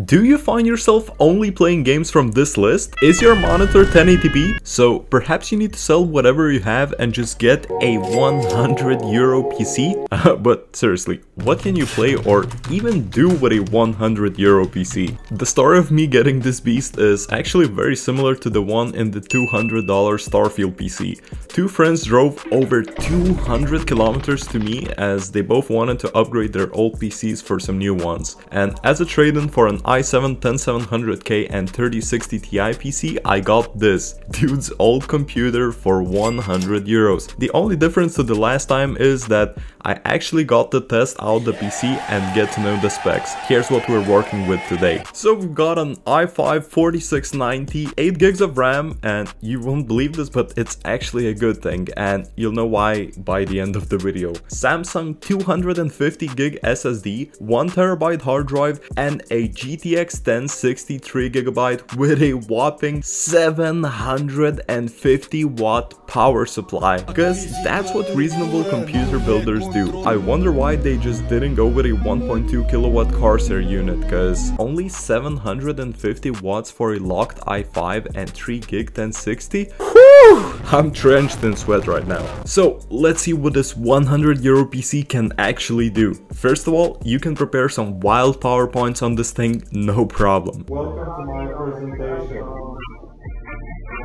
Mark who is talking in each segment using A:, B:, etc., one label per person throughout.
A: Do you find yourself only playing games from this list? Is your monitor 1080p? So perhaps you need to sell whatever you have and just get a €100 PC? But seriously, what can you play or even do with a €100 PC? The story of me getting this beast is actually very similar to the one in the $200 Starfield PC. Two friends drove over 200 kilometers to me as they both wanted to upgrade their old PCs for some new ones. And as a trade-in for an i7 10700K and 3060 Ti PC, I got this dude's old computer for €100. The only difference to the last time is that I actually got to test out the PC and get to know the specs. Here's what we're working with today. So we've got an i5 4690, 8 gigs of RAM, and you won't believe this, but it's actually a good thing, and you'll know why by the end of the video. Samsung 250 gig SSD, 1TB hard drive, and a GTX 1060 3GB with a whopping 750 watt power supply, because that's what reasonable computer builders do. I wonder why they just didn't go with a 1.2 kilowatt Corsair unit, because only 750 watts for a locked i5 and 3 gig 1060? Whew! I'm drenched in sweat right now. So let's see what this €100 PC can actually do. First of all, you can prepare some wild PowerPoints on this thing, no problem.
B: Welcome to my presentation.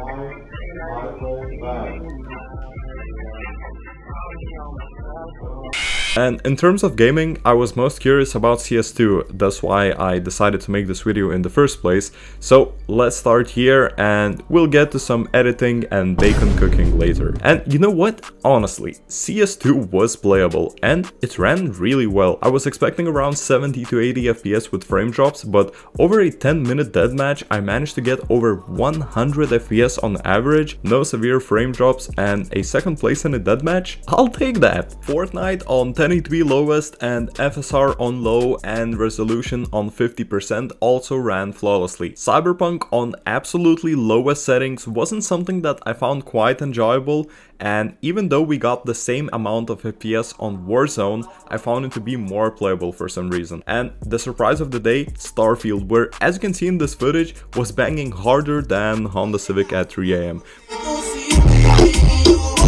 B: My iPhone bag.
A: And in terms of gaming, I was most curious about CS2, that's why I decided to make this video in the first place. So let's start here and we'll get to some editing and bacon cooking later. And you know what? Honestly, CS2 was playable and it ran really well. I was expecting around 70 to 80 FPS with frame drops, but over a 10-minute deathmatch I managed to get over 100 FPS on average, no severe frame drops, and a second place in a deathmatch? I'll take that. Fortnite on 1080p lowest and FSR on low and resolution on 50% also ran flawlessly. Cyberpunk on absolutely lowest settings wasn't something that I found quite enjoyable, and even though we got the same amount of FPS on Warzone, I found it to be more playable for some reason. And the surprise of the day, Starfield, where as you can see in this footage, was banging harder than Honda Civic at 3 AM.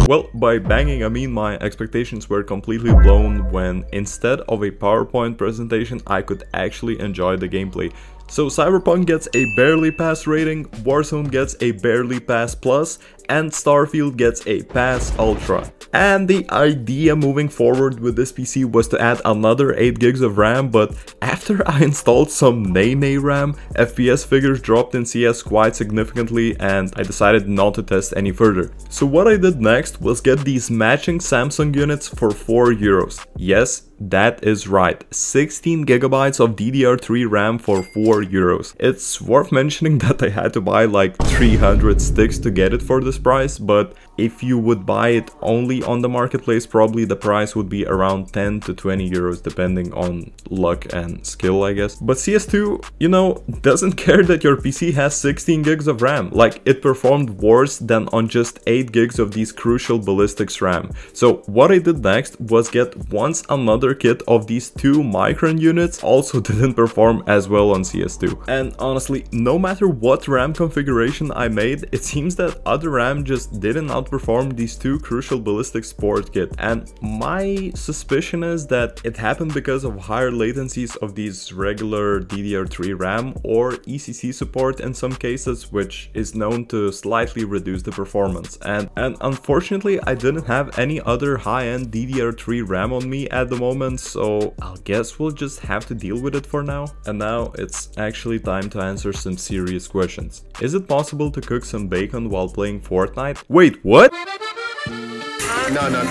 A: Well, by banging I mean my expectations were completely blown when instead of a PowerPoint presentation I could actually enjoy the gameplay. So Cyberpunk gets a barely pass rating, Warzone gets a barely pass plus, and Starfield gets a pass ultra. And the idea moving forward with this PC was to add another 8 gigs of RAM, but after I installed some Nene RAM, FPS figures dropped in CS quite significantly and I decided not to test any further. So what I did next was get these matching Samsung units for €4. Yes, that is right, 16 gigabytes of DDR3 RAM for €4. It's worth mentioning that I had to buy like 300 sticks to get it for this price, but if you would buy it only on the marketplace, probably the price would be around 10 to 20 euros depending on luck and skill, I guess. But CS2, you know, doesn't care that your PC has 16 gigs of RAM. Like, it performed worse than on just 8 gigs of these crucial ballistics RAM. So what I did next was get once another kit of these 2 Micron units, also didn't perform as well on CS2. And honestly, no matter what RAM configuration I made, it seems that other RAM just didn't outperform these 2 crucial ballistic sport kit. And my suspicion is that it happened because of higher latencies of these regular DDR3 RAM or ECC support in some cases, which is known to slightly reduce the performance. And unfortunately, I didn't have any other high-end DDR3 RAM on me at the moment, so I guess we'll just have to deal with it for now. And now it's actually time to answer some serious questions. Is it possible to cook some bacon while playing Fortnite? Wait, what?
C: No,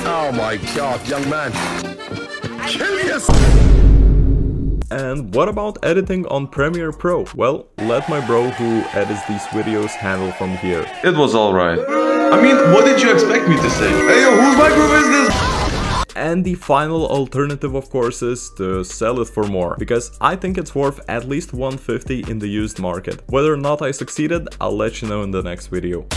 C: oh my god, young man. Kill yourself!
A: And what about editing on Premiere Pro? Well, let my bro who edits these videos handle from here.
D: It was alright. I mean, what did you expect me to say? Hey yo, whose microphone is this?
A: And the final alternative, of course, is to sell it for more, because I think it's worth at least 150 in the used market. Whether or not I succeeded, I'll let you know in the next video.